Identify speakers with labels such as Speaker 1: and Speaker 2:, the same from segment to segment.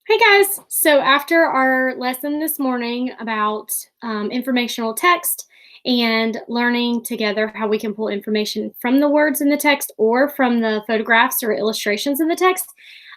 Speaker 1: Hey guys! So after our lesson this morning about informational text and learning together how we can pull information from the words in the text or from the photographs or illustrations in the text,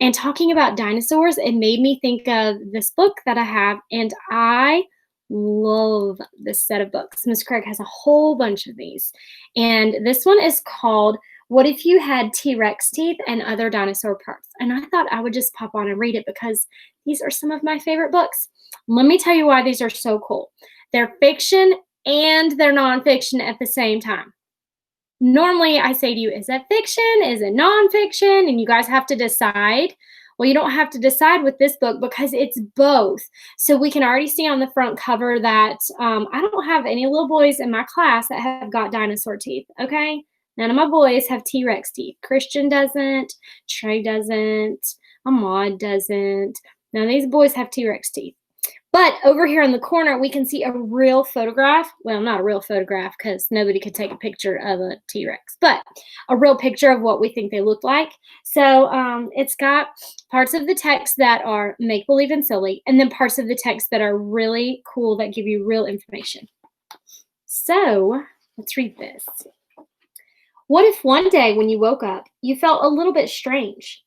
Speaker 1: and talking about dinosaurs, it made me think of this book that I have, and I love this set of books. Miss Craig has a whole bunch of these, and this one is called What If You Had T-Rex Teeth and Other Dinosaur Parts? And I thought I would just pop on and read it because these are some of my favorite books. Let me tell you why these are so cool. They're fiction and they're nonfiction at the same time. Normally, I say to you, is that fiction? Is it nonfiction? And you guys have to decide. Well, you don't have to decide with this book because it's both. So we can already see on the front cover that I don't have any little boys in my class that have got dinosaur teeth, okay? None of my boys have T-Rex teeth. Christian doesn't, Trey doesn't, Ahmad doesn't. None of these boys have T-Rex teeth. But over here in the corner, we can see a real photograph. Well, not a real photograph because nobody could take a picture of a T-Rex, but a real picture of what we think they look like. So it's got parts of the text that are make-believe and silly, and then parts of the text that are really cool that give you real information. So let's read this. What if one day when you woke up, you felt a little bit strange?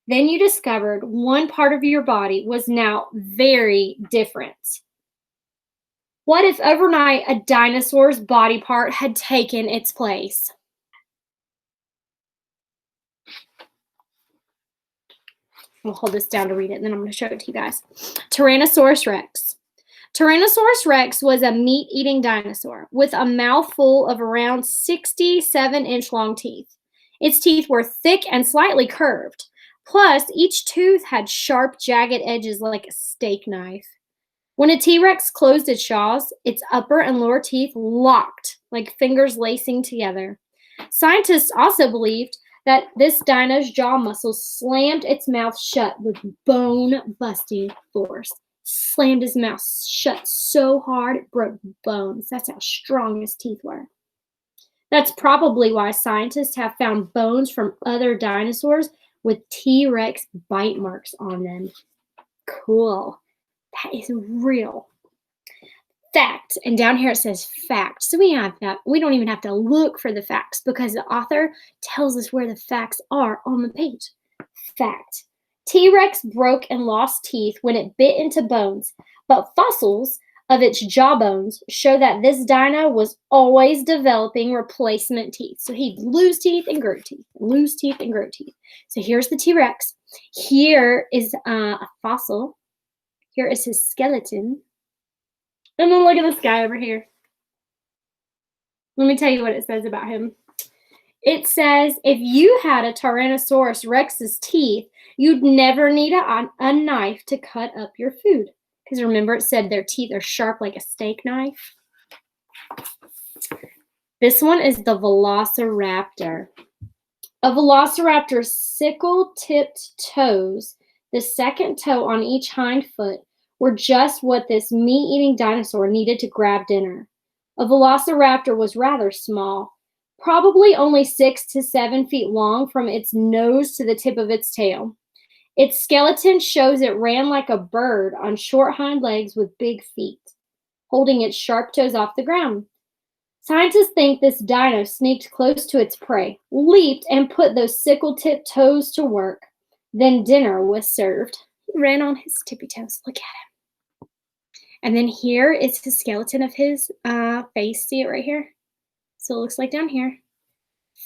Speaker 1: Then you discovered one part of your body was now very different. What if overnight a dinosaur's body part had taken its place? We'll hold this down to read it, and then I'm going to show it to you guys. Tyrannosaurus Rex. Tyrannosaurus Rex was a meat-eating dinosaur with a mouth full of around 67-inch long teeth. Its teeth were thick and slightly curved. Plus, each tooth had sharp, jagged edges like a steak knife. When a T-Rex closed its jaws, its upper and lower teeth locked like fingers lacing together. Scientists also believed that this dino's jaw muscles slammed its mouth shut with bone-busting force. Slammed his mouth shut so hard it broke bones. That's how strong his teeth were. That's probably why scientists have found bones from other dinosaurs with T-Rex bite marks on them. Cool. That is real. Fact. And down here it says fact. So we don't even have to look for the facts because the author tells us where the facts are on the page. Fact. T-Rex broke and lost teeth when it bit into bones, but fossils of its jawbones show that this dino was always developing replacement teeth. So he'd lose teeth and grow teeth, lose teeth and grow teeth. So here's the T-Rex. Here is a fossil. Here is his skeleton. And then look at this guy over here. Let me tell you what it says about him. It says, if you had a Tyrannosaurus Rex's teeth, you'd never need a knife to cut up your food. Because remember, it said their teeth are sharp like a steak knife. This one is the Velociraptor. A Velociraptor's sickle-tipped toes, the second toe on each hind foot, were just what this meat-eating dinosaur needed to grab dinner. A Velociraptor was rather small, probably only 6 to 7 feet long from its nose to the tip of its tail. Its skeleton shows it ran like a bird on short hind legs with big feet, holding its sharp toes off the ground. Scientists think this dino sneaked close to its prey, leaped, and put those sickle-tipped toes to work. Then dinner was served. He ran on his tippy toes. Look at him. And then here is the skeleton of his face. See it right here? So it looks like down here.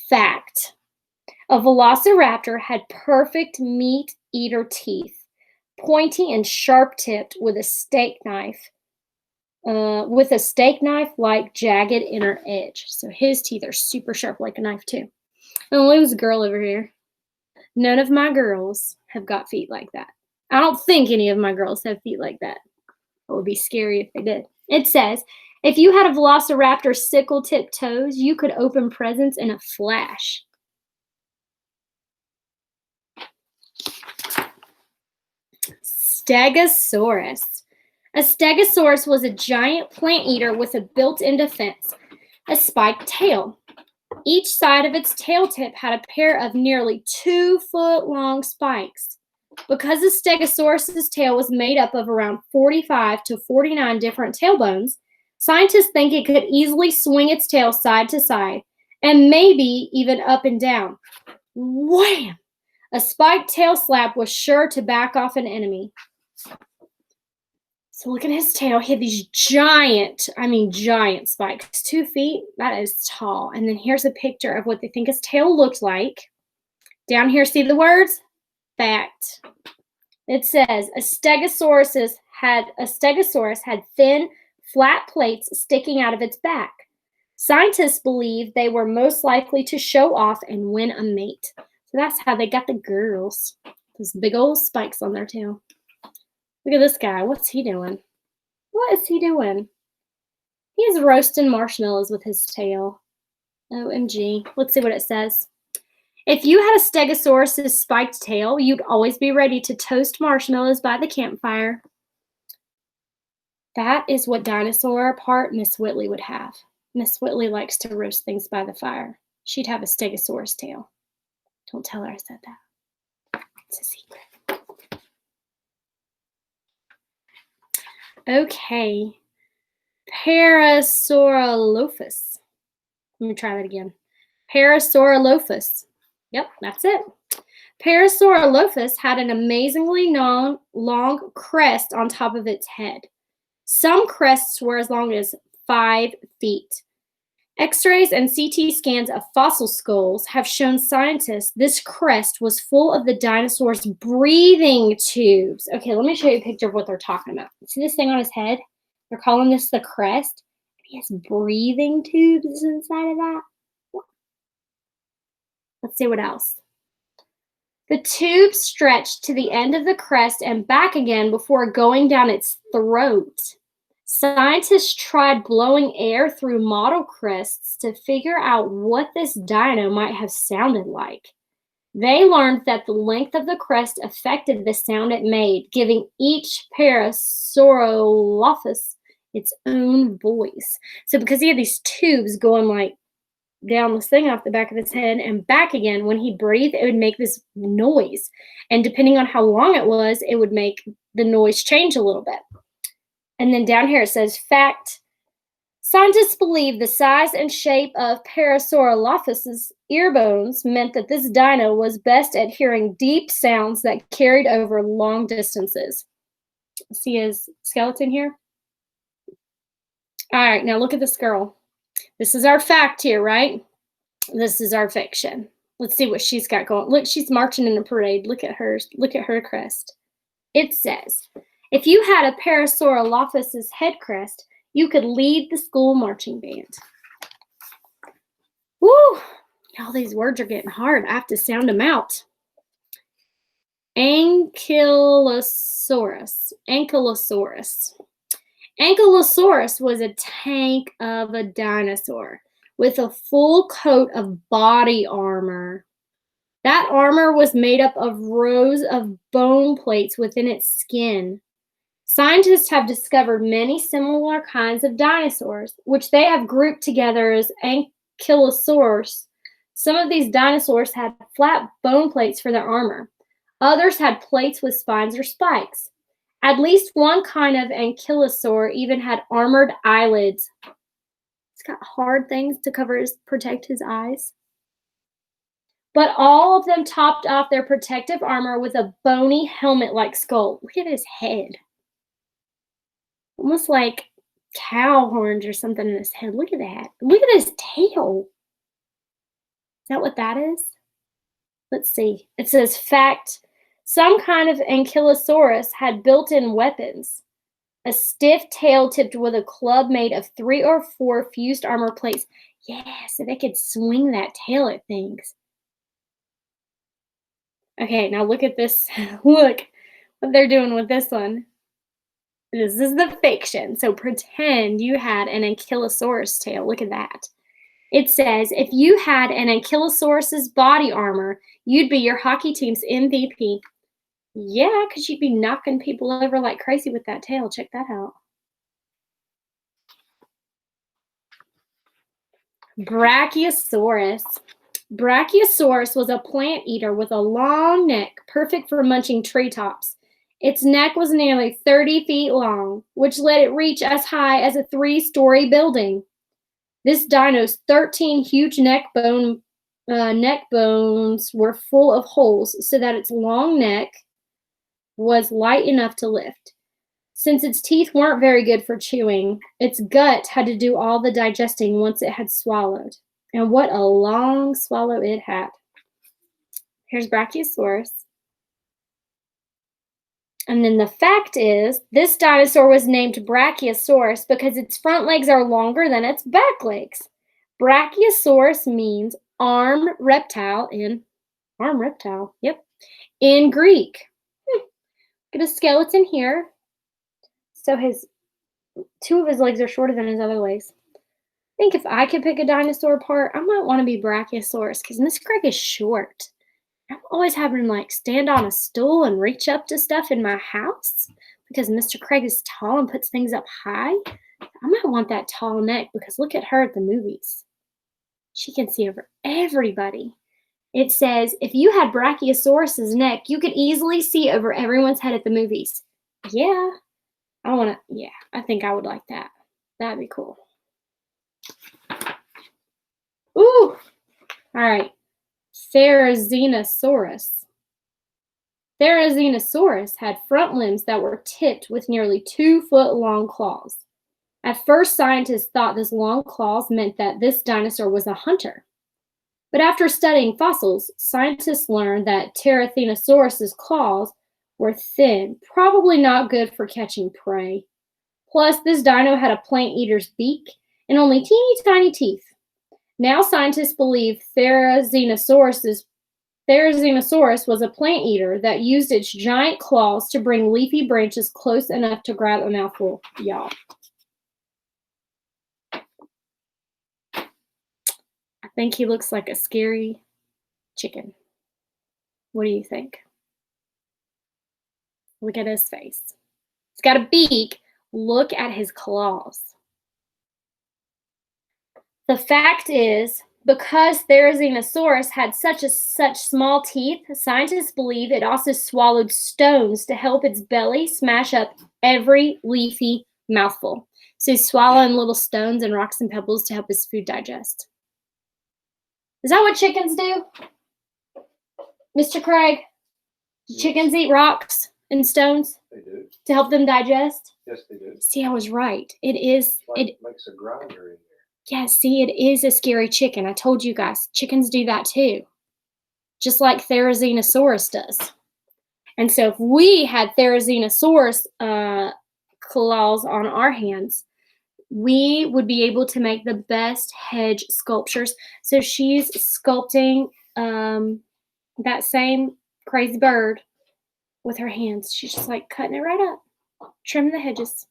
Speaker 1: Fact. A velociraptor had perfect meat-eater teeth, pointy and sharp-tipped with a steak knife-like jagged inner edge. So his teeth are super sharp like a knife too. And look at this girl over here. None of my girls have got feet like that. I don't think any of my girls have feet like that. It would be scary if they did. It says, if you had a velociraptor's sickle-tipped toes, you could open presents in a flash. Stegosaurus. A stegosaurus was a giant plant eater with a built-in defense, a spiked tail. Each side of its tail tip had a pair of nearly 2-foot-long spikes. Because the Stegosaurus's tail was made up of around 45 to 49 different tail bones, scientists think it could easily swing its tail side to side and maybe even up and down. Wham! A spiked tail slap was sure to back off an enemy. So look at his tail. He had these giant spikes. 2 feet, that is tall. And then here's a picture of what they think his tail looked like. Down here, see the words? Fact. It says a stegosaurus had thin, flat plates sticking out of its back. Scientists believe they were most likely to show off and win a mate. So that's how they got the girls. Those big old spikes on their tail. Look at this guy. What's he doing? What is he doing? He's roasting marshmallows with his tail. OMG. Let's see what it says. If you had a stegosaurus's spiked tail, you'd always be ready to toast marshmallows by the campfire. That is what dinosaur part Miss Whitley would have. Miss Whitley likes to roast things by the fire. She'd have a stegosaurus tail. Don't tell her I said that. It's a secret. Okay. Parasaurolophus. Let me try that again. Parasaurolophus. Yep, that's it. Parasaurolophus had an amazingly long crest on top of its head. Some crests were as long as 5 feet. X-rays and CT scans of fossil skulls have shown scientists this crest was full of the dinosaur's breathing tubes. Okay, let me show you a picture of what they're talking about. See this thing on his head? They're calling this the crest. He has breathing tubes inside of that. Let's see what else. The tube stretched to the end of the crest and back again before going down its throat. Scientists tried blowing air through model crests to figure out what this dino might have sounded like. They learned that the length of the crest affected the sound it made, giving each Parasaurolophus its own voice. So because he had these tubes going like down this thing off the back of his head and back again, when he breathed, it would make this noise. And depending on how long it was, it would make the noise change a little bit. And then down here it says, fact, scientists believe the size and shape of Parasaurolophus's ear bones meant that this dino was best at hearing deep sounds that carried over long distances. See his skeleton here? All right, now look at this girl. This is our fact here, right? This is our fiction. Let's see what she's got going. Look, she's marching in a parade. Look at her. Look at her crest. It says, if you had a Parasaurolophus's head crest, you could lead the school marching band. Woo! All these words are getting hard. I have to sound them out. Ankylosaurus. Ankylosaurus. Ankylosaurus was a tank of a dinosaur with a full coat of body armor. That armor was made up of rows of bone plates within its skin. Scientists have discovered many similar kinds of dinosaurs, which they have grouped together as ankylosaurs. Some of these dinosaurs had flat bone plates for their armor. Others had plates with spines or spikes. At least one kind of ankylosaur even had armored eyelids. It's got hard things to protect his eyes. But all of them topped off their protective armor with a bony helmet-like skull. Look at his head. Almost like cow horns or something in his head. Look at that. Look at his tail. Is that what that is? Let's see. It says, fact, some kind of ankylosaurus had built-in weapons. A stiff tail tipped with a club made of 3 or 4 fused armor plates. Yeah, so they could swing that tail at things. Okay, now look at this. Look what they're doing with this one. This is the fiction. So pretend you had an ankylosaurus tail. Look at that. It says, if you had an ankylosaurus's body armor, you'd be your hockey team's MVP. Yeah, because you'd be knocking people over like crazy with that tail. Check that out. Brachiosaurus. Brachiosaurus was a plant eater with a long neck, perfect for munching treetops. Its neck was nearly 30 feet long, which let it reach as high as a 3-story building. This dino's 13 huge neck bones were full of holes so that its long neck was light enough to lift. Since its teeth weren't very good for chewing, its gut had to do all the digesting once it had swallowed. And what a long swallow it had. Here's Brachiosaurus. And then the fact is, this dinosaur was named Brachiosaurus because its front legs are longer than its back legs. Brachiosaurus means arm reptile in Greek. Get a skeleton here. So two of his legs are shorter than his other legs. I think if I could pick a dinosaur apart, I might want to be Brachiosaurus because Miss Craig is short. I'm always having to stand on a stool and reach up to stuff in my house because Mr. Craig is tall and puts things up high. I might want that tall neck because look at her at the movies. She can see over everybody. It says if you had Brachiosaurus's neck, you could easily see over everyone's head at the movies. Yeah, I think I would like that. That'd be cool. Ooh, all right. Therizinosaurus. Therizinosaurus had front limbs that were tipped with nearly 2-foot-long claws. At first, scientists thought this long claws meant that this dinosaur was a hunter. But after studying fossils, scientists learned that Therizinosaurus's claws were thin, probably not good for catching prey. Plus, this dino had a plant eater's beak and only teeny tiny teeth. Now scientists believe Therizinosaurus was a plant eater that used its giant claws to bring leafy branches close enough to grab a mouthful. Y'all. I think he looks like a scary chicken. What do you think? Look at his face. He's got a beak. Look at his claws. The fact is, because Therizinosaurus had such small teeth, scientists believe it also swallowed stones to help its belly smash up every leafy mouthful. So he's swallowing little stones and rocks and pebbles to help his food digest. Is that what chickens do? Mr. Craig, do chickens eat rocks and stones?
Speaker 2: They do.
Speaker 1: To help them digest?
Speaker 2: Yes, they do.
Speaker 1: See, I was right. It is.
Speaker 2: It makes a grinder in there.
Speaker 1: Yeah, see, it is a scary chicken. I told you guys, chickens do that too. Just like Therizinosaurus does. And so if we had Therizinosaurus claws on our hands, we would be able to make the best hedge sculptures. So she's sculpting that same crazy bird with her hands. She's just cutting it right up, trimming the hedges.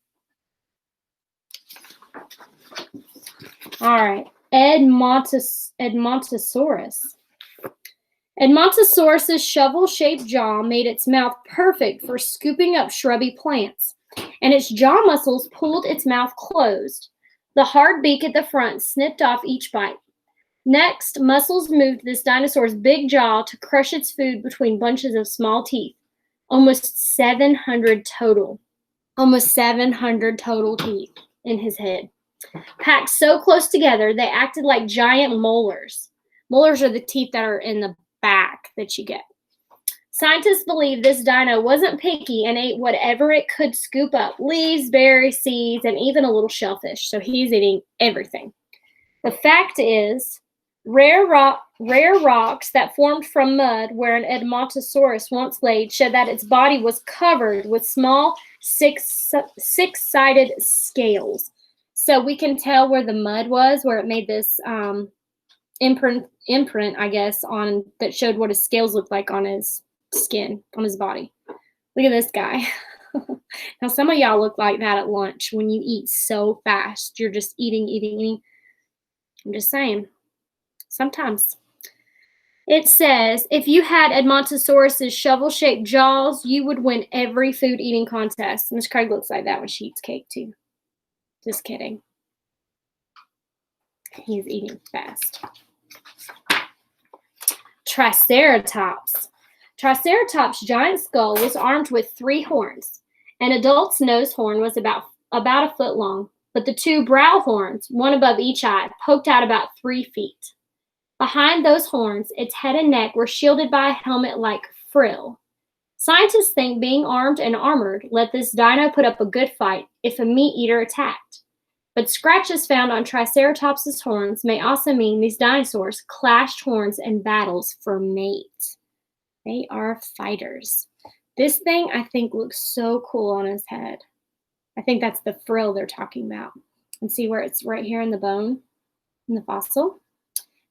Speaker 1: All right, Edmontosaurus. Edmontosaurus's shovel-shaped jaw made its mouth perfect for scooping up shrubby plants, and its jaw muscles pulled its mouth closed. The hard beak at the front snipped off each bite. Next, muscles moved this dinosaur's big jaw to crush its food between bunches of small teeth. Almost 700 total. Almost 700 total teeth in his head. Packed so close together, they acted like giant molars. Molars are the teeth that are in the back that you get. Scientists believe this dino wasn't picky and ate whatever it could scoop up, leaves, berries, seeds, and even a little shellfish. So he's eating everything. The fact is, rare rocks that formed from mud where an Edmontosaurus once laid showed that its body was covered with small six-sided scales. So we can tell where the mud was, where it made this imprint, I guess, on that showed what his scales looked like on his skin, on his body. Look at this guy. Now, some of y'all look like that at lunch when you eat so fast. You're just eating. I'm just saying. Sometimes. It says, if you had Edmontosaurus's shovel-shaped jaws, you would win every food-eating contest. Miss Craig looks like that when she eats cake, too. Just kidding. He's eating fast. Triceratops. Triceratops' giant skull was armed with 3 horns. An adult's nose horn was about a foot long, but the 2 brow horns, one above each eye, poked out about 3 feet. Behind those horns, its head and neck were shielded by a helmet-like frill. Scientists think being armed and armored let this dino put up a good fight if a meat eater attacked. But scratches found on Triceratops' horns may also mean these dinosaurs clashed horns in battles for mates. They are fighters. This thing, I think, looks so cool on his head. I think that's the frill they're talking about. And see where it's right here in the bone, in the fossil?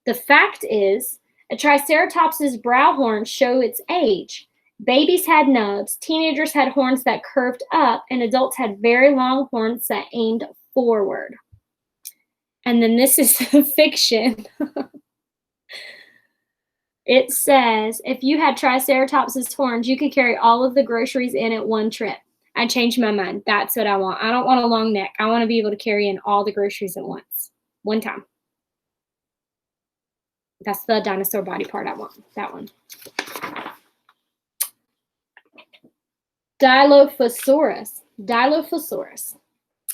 Speaker 1: The fact is, a Triceratops' brow horns show its age. Babies had nubs, teenagers had horns that curved up, and adults had very long horns that aimed forward. And then this is fiction. It says, if you had Triceratops' horns, you could carry all of the groceries in at one trip. I changed my mind. That's what I want. I don't want a long neck. I want to be able to carry in all the groceries at once. One time. That's the dinosaur body part I want. That one. Dilophosaurus.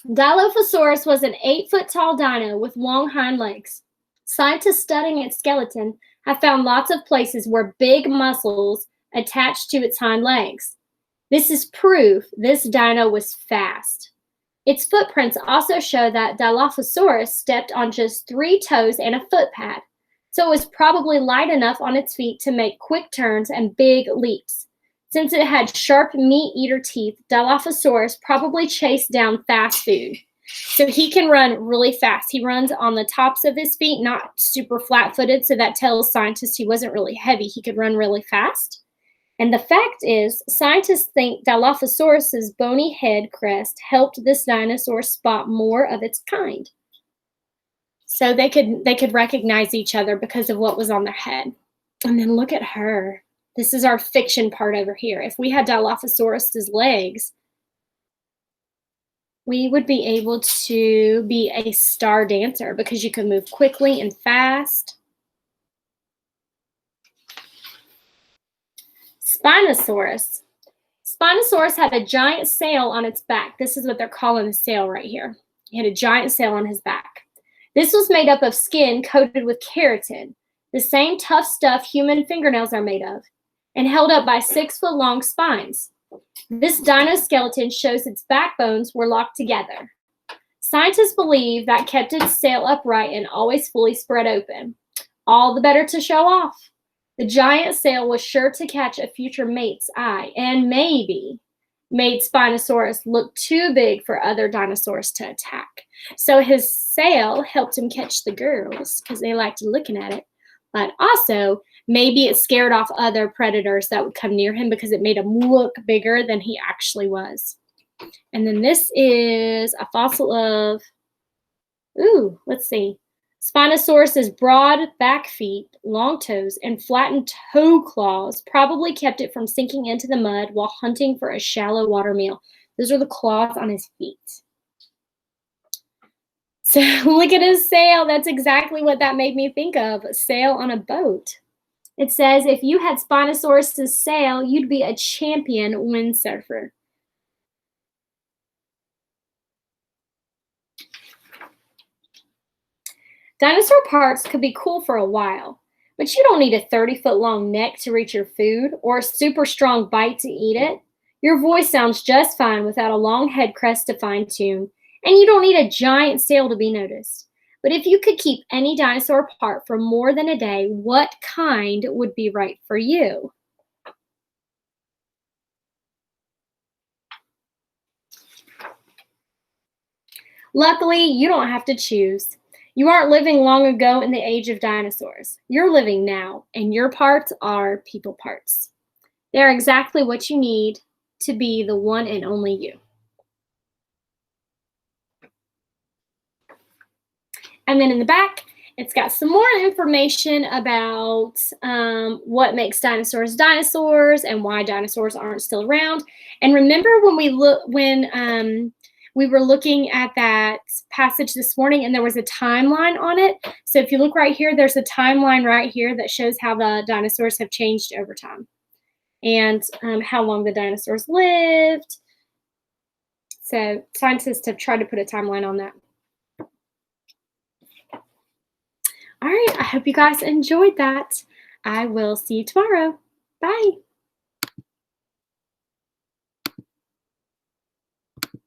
Speaker 1: Dilophosaurus was an 8-foot tall dino with long hind legs. Scientists studying its skeleton have found lots of places where big muscles attached to its hind legs. This is proof this dino was fast. Its footprints also show that Dilophosaurus stepped on just 3 toes and a foot pad, so it was probably light enough on its feet to make quick turns and big leaps. Since it had sharp meat-eater teeth, Dilophosaurus probably chased down fast food. So he can run really fast. He runs on the tops of his feet, not super flat-footed, so that tells scientists he wasn't really heavy. He could run really fast. And the fact is, scientists think Dilophosaurus's bony head crest helped this dinosaur spot more of its kind. So they could recognize each other because of what was on their head. And then look at her. This is our fiction part over here. If we had Dilophosaurus's legs, we would be able to be a star dancer because you can move quickly and fast. Spinosaurus. Spinosaurus had a giant sail on its back. This is what they're calling the sail right here. He had a giant sail on his back. This was made up of skin coated with keratin, the same tough stuff human fingernails are made of, and held up by 6-foot-long spines. This dino skeleton shows its backbones were locked together. Scientists believe that kept its sail upright and always fully spread open. All the better to show off. The giant sail was sure to catch a future mate's eye and maybe made Spinosaurus look too big for other dinosaurs to attack. So his sail helped him catch the girls because they liked looking at it, but also maybe it scared off other predators that would come near him because it made him look bigger than he actually was. And then this is a fossil of, let's see. Spinosaurus's broad back feet, long toes, and flattened toe claws probably kept it from sinking into the mud while hunting for a shallow water meal. Those are the claws on his feet. So look at his sail. That's exactly what that made me think of, a sail on a boat. It says, if you had Spinosaurus' sail, you'd be a champion windsurfer. Dinosaur parts could be cool for a while, but you don't need a 30-foot-long neck to reach your food or a super strong bite to eat it. Your voice sounds just fine without a long head crest to fine-tune, and you don't need a giant sail to be noticed. But if you could keep any dinosaur part for more than a day, what kind would be right for you? Luckily, you don't have to choose. You aren't living long ago in the age of dinosaurs. You're living now, and your parts are people parts. They're exactly what you need to be the one and only you. And then in the back, it's got some more information about what makes dinosaurs dinosaurs and why dinosaurs aren't still around. And remember when we were looking at that passage this morning, and there was a timeline on it. So if you look right here, there's a timeline right here that shows how the dinosaurs have changed over time and how long the dinosaurs lived. So scientists have tried to put a timeline on that. All right, I hope you guys enjoyed that. I will see you tomorrow. Bye.